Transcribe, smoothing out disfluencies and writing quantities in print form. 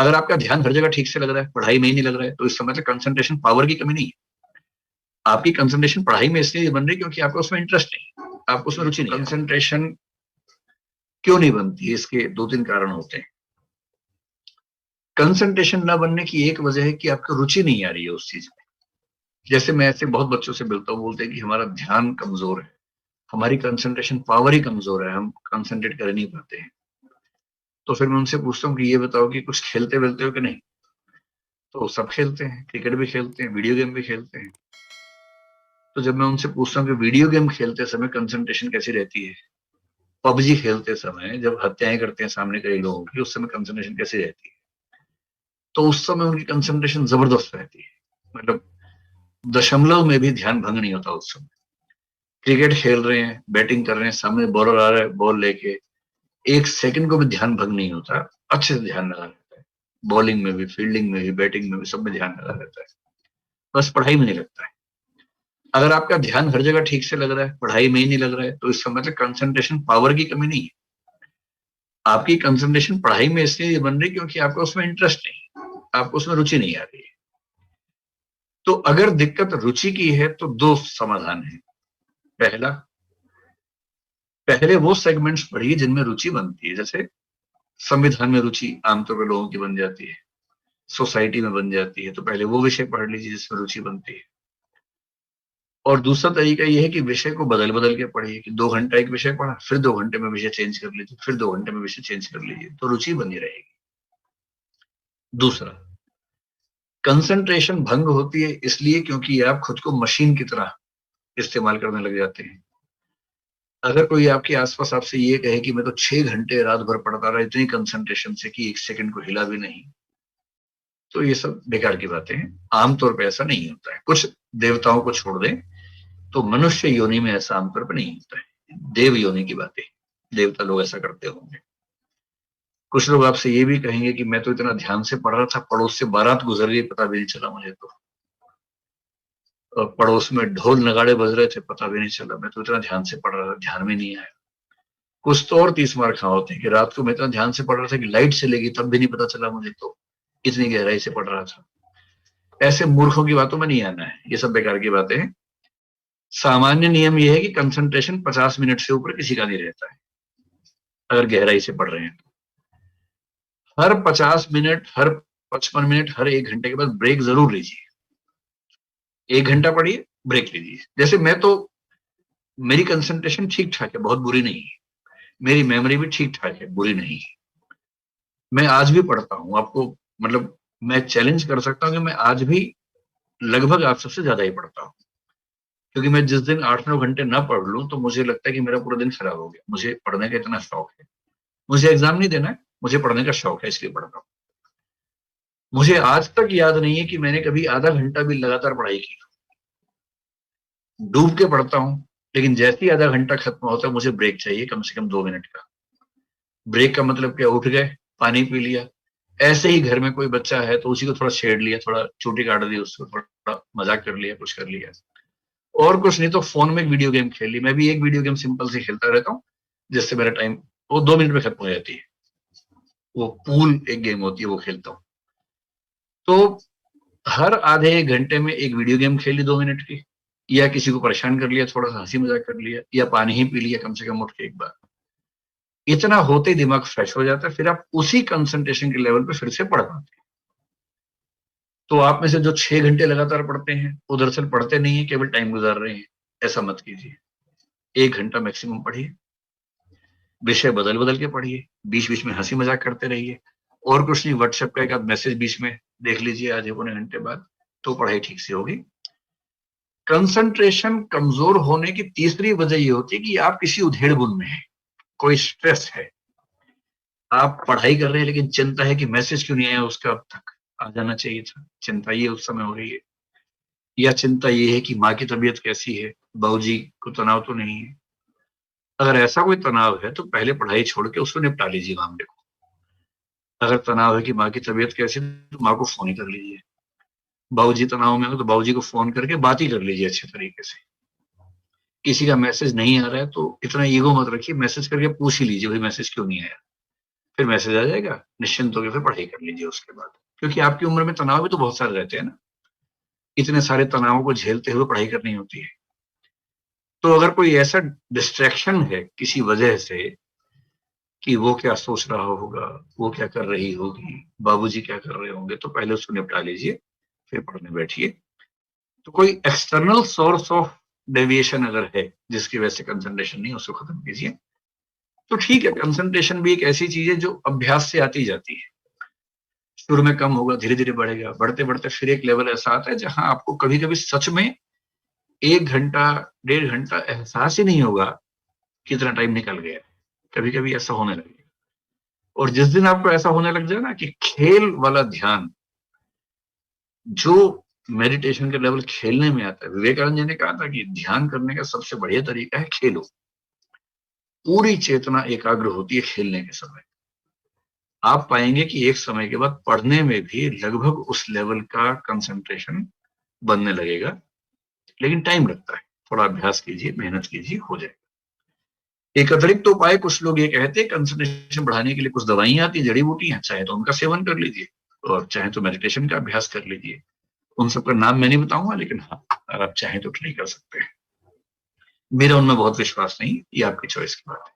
अगर आपका ध्यान हर जगह ठीक से लग रहा है, पढ़ाई में ही नहीं लग रहा है, तो इसका मतलब कंसंट्रेशन पावर की कमी नहीं है। आपकी कंसंट्रेशन पढ़ाई में इसलिए बन रही है क्योंकि आपको उसमें इंटरेस्ट नहीं, आपको उसमें रुचि नहीं। कंसंट्रेशन क्यों नहीं बनती, इसके 2-3 कारण होते हैं। कंसंट्रेशन न बनने की एक वजह है कि आपको रुचि नहीं आ रही है उस चीज में। जैसे मैं ऐसे बहुत बच्चों से मिलता हूँ, बोलते हैं कि हमारा ध्यान कमजोर है, हमारी कंसंट्रेशन पावर ही कमजोर है, हम कंसंट्रेट कर नहीं पाते हैं। तो फिर मैं उनसे पूछता हूँ कि ये बताओ कि कुछ खेलते वेलते हो कि नहीं? तो सब खेलते हैं, क्रिकेट भी खेलते हैं, वीडियो गेम भी खेलते हैं। तो जब मैं उनसे पूछता हूँ कि वीडियो गेम खेलते समय कंसंट्रेशन कैसी रहती है, पबजी खेलते समय जब हत्याएं करते हैं सामने कई लोगों की, उस समय कंसंट्रेशन कैसी रहती है, तो उस समय उनकी कंसंट्रेशन जबरदस्त रहती है, मतलब दशमलव में भी ध्यान भंग नहीं होता उस समय। क्रिकेट खेल रहे हैं, बैटिंग कर रहे हैं, सामने बॉलर आ रहा है, बॉल लेके 1 सेकंड को भी ध्यान भंग नहीं होता, अच्छे से ध्यान लगा रहता है। बॉलिंग में भी, फील्डिंग में भी, बैटिंग में भी, सब में ध्यान लगा रहता है, बस पढ़ाई में नहीं लगता है। अगर आपका ध्यान हर जगह ठीक से लग रहा है, पढ़ाई में ही नहीं लग रहा है, तो इसका मतलब कंसंट्रेशन पावर की कमी नहीं है। आपकी कंसंट्रेशन पढ़ाई में इसलिए बन रही क्योंकि आपको उसमें इंटरेस्ट नहीं, आपको उसमें रुचि नहीं आ रही है। तो अगर दिक्कत रुचि की है तो 2 समाधान है। पहला, पहले वो सेगमेंट्स पढ़िए जिनमें रुचि बनती है। जैसे संविधान में रुचि आमतौर पर लोगों की बन जाती है, सोसाइटी में बन जाती है, तो पहले वो विषय पढ़ लीजिए जिसमें रुचि बनती है। और दूसरा तरीका ये है कि विषय को बदल बदल के पढ़िए, कि 2 घंटा एक विषय पढ़ा, फिर 2 घंटे में विषय चेंज कर लीजिए, फिर 2 घंटे में विषय चेंज कर लीजिए, तो रुचि बनी रहेगी। दूसरा, कंसंट्रेशन भंग होती है इसलिए क्योंकि आप खुद को मशीन की तरह इस्तेमाल करने लग जाते हैं। अगर कोई आपके आसपास आपसे ये कहे कि मैं तो 6 घंटे रात भर पढ़ता रहा इतनी कंसंट्रेशन से कि 1 सेकंड को हिला भी नहीं, तो ये सब बेकार की बातें हैं। आमतौर पर ऐसा नहीं होता है। कुछ देवताओं को छोड़ दें तो मनुष्य योनि में ऐसा आमतौर पर नहीं होता है। देव योनि की बातें, देवता लोग ऐसा करते होंगे। कुछ लोग आपसे ये भी कहेंगे कि मैं तो इतना ध्यान से पढ़ रहा था, पड़ोस से बारात गुजर गई, पता भी नहीं चला मुझे तो। और पड़ोस में ढोल नगाड़े बज रहे थे, पता भी नहीं चला, मैं तो इतना ध्यान से पढ़ रहा था, ध्यान में नहीं आया। कुछ तो और 30 मार खा होते हैं कि रात को मैं इतना ध्यान से पढ़ रहा था कि लाइट चली गई तब भी नहीं पता चला मुझे, तो इतनी गहराई से पढ़ रहा था। ऐसे मूर्खों की बातों में नहीं आना है, ये सब बेकार की बातें हैं। सामान्य नियम यह है कि कंसंट्रेशन 50 मिनट से ऊपर किसी का नहीं रहता है अगर गहराई से पढ़ रहे हैं। हर 50 मिनट, हर 55 मिनट, हर 1 घंटे के बाद ब्रेक जरूर लीजिए। 1 घंटा पढ़िए, ब्रेक लीजिए। जैसे मैं तो, मेरी कंसंट्रेशन ठीक ठाक है, बहुत बुरी नहीं है। मेरी मेमोरी भी ठीक ठाक है, बुरी नहीं है। मैं आज भी पढ़ता हूँ, आपको मतलब मैं चैलेंज कर सकता हूँ कि मैं आज भी लगभग आप सबसे ज्यादा ही पढ़ता हूँ। क्योंकि मैं जिस दिन 8-9 घंटे ना पढ़ लूं तो मुझे लगता है कि मेरा पूरा दिन खराब हो गया। मुझे पढ़ने का इतना शौक है, मुझे एग्जाम नहीं देना है, मुझे पढ़ने का शौक है, इसलिए पढ़ता हूँ। मुझे आज तक याद नहीं है कि मैंने कभी आधा घंटा भी लगातार पढ़ाई की। डूब के पढ़ता हूँ, लेकिन जैसे ही आधा घंटा खत्म होता है मुझे ब्रेक चाहिए, कम से कम 2 मिनट का। ब्रेक का मतलब क्या, उठ गए, पानी पी लिया, ऐसे ही घर में कोई बच्चा है तो उसी को थोड़ा छेड़ लिया, थोड़ा चोटी काट दी, उसको थोड़ा मजाक कर लिया, कुछ कर लिया, और कुछ नहीं तो फोन में एक वीडियो गेम खेल ली। मैं भी एक वीडियो गेम सिंपल से खेलता रहता हूँ, जिससे मेरा टाइम वो 2 मिनट में खत्म हो जाती है। वो पूल एक गेम होती है, वो खेलता हूँ। तो हर आधे 1 घंटे में एक वीडियो गेम खेली 2 मिनट की, या किसी को परेशान कर लिया, थोड़ा सा हंसी मजाक कर लिया, या पानी ही पी लिया कम से कम उठ के एक बार। इतना होते ही दिमाग फ्रेश हो जाता है, फिर आप उसी कंसंट्रेशन के लेवल पे फिर से पढ़ पाते हैं। तो आप में से जो 6 घंटे लगातार पढ़ते हैं वो दरअसल पढ़ते नहीं है, केवल टाइम गुजार रहे हैं। ऐसा मत कीजिए। 1 घंटा मैक्सिमम पढ़िए, विषय बदल बदल के पढ़िए, बीच बीच में हंसी मजाक करते रहिए, और कुछ नहीं, व्हाट्सएप का एक आध मैसेज बीच में देख लीजिए आधे पौने घंटे बाद, तो पढ़ाई ठीक से होगी। कंसंट्रेशन कमजोर होने की तीसरी वजह ये होती है कि आप किसी उधेड़ बुन में हैं, कोई स्ट्रेस है। आप पढ़ाई कर रहे हैं लेकिन चिंता है कि मैसेज क्यों नहीं आया उसका, अब तक आ जाना चाहिए था, चिंता ये उस समय हो रही है। या चिंता ये है कि माँ की तबीयत कैसी है, बाबूजी को तनाव तो नहीं है। अगर ऐसा कोई तनाव है तो पहले पढ़ाई छोड़ के उसको निपटा लीजिए मामले को। अगर तनाव है कि माँ की तबीयत कैसी है तो माँ को फोन ही कर लीजिए। बाबूजी तनाव में हो तो बाबूजी को फोन करके बात ही कर लीजिए अच्छे तरीके से। किसी का मैसेज नहीं आ रहा है तो इतना ईगो मत रखिए, मैसेज करके पूछ ही लीजिए भाई मैसेज क्यों नहीं आया। फिर मैसेज आ जाएगा, निश्चिंत होकर फिर पढ़ाई कर लीजिए उसके बाद, क्योंकि आपकी उम्र में तनाव भी तो बहुत सारे रहते हैं ना, इतने सारे तनावों को झेलते हुए पढ़ाई करनी होती है। तो अगर कोई ऐसा डिस्ट्रैक्शन है किसी वजह से कि वो क्या सोच रहा होगा, वो क्या कर रही होगी, बाबूजी क्या कर रहे होंगे, तो पहले उसको निपटा लीजिए, फिर पढ़ने बैठिए। तो कोई एक्सटर्नल सोर्स ऑफ डेविएशन अगर है जिसकी वजह से कंसंट्रेशन नहीं, उसको खत्म कीजिए। तो ठीक है, कंसंट्रेशन भी एक ऐसी चीज है जो अभ्यास से आती जाती है। शुरू में कम होगा, धीरे धीरे बढ़ेगा, बढ़ते बढ़ते फिर एक लेवल ऐसा आता है जहां आपको कभी कभी सच में 1 घंटा 1.5 घंटा एहसास ही नहीं होगा कितना टाइम निकल गया। कभी कभी ऐसा होने लगेगा। और जिस दिन आपको ऐसा होने लग जाए ना कि खेल वाला ध्यान, जो मेडिटेशन के लेवल खेलने में आता है, विवेकानंद जी ने कहा था कि ध्यान करने का सबसे बढ़िया तरीका है खेलो। पूरी चेतना एकाग्र होती है खेलने के समय। आप पाएंगे कि एक समय के बाद पढ़ने में भी लगभग उस लेवल का कंसंट्रेशन बनने लगेगा, लेकिन टाइम लगता है। थोड़ा अभ्यास कीजिए, मेहनत कीजिए, हो जाएगा। एक अतिरिक्त उपाय कुछ लोग ये कहते हैं, कंसंट्रेशन बढ़ाने के लिए कुछ दवाइयां आती हैं, जड़ी बूटियां, चाहे तो उनका सेवन कर लीजिए और चाहे तो मेडिटेशन का अभ्यास कर लीजिए। उन सबका नाम मैं नहीं बताऊंगा, लेकिन हाँ, अगर आप चाहें तो ट्राई कर सकते हैं। मेरा उनमें बहुत विश्वास नहीं, ये आपकी चॉइस की बात है।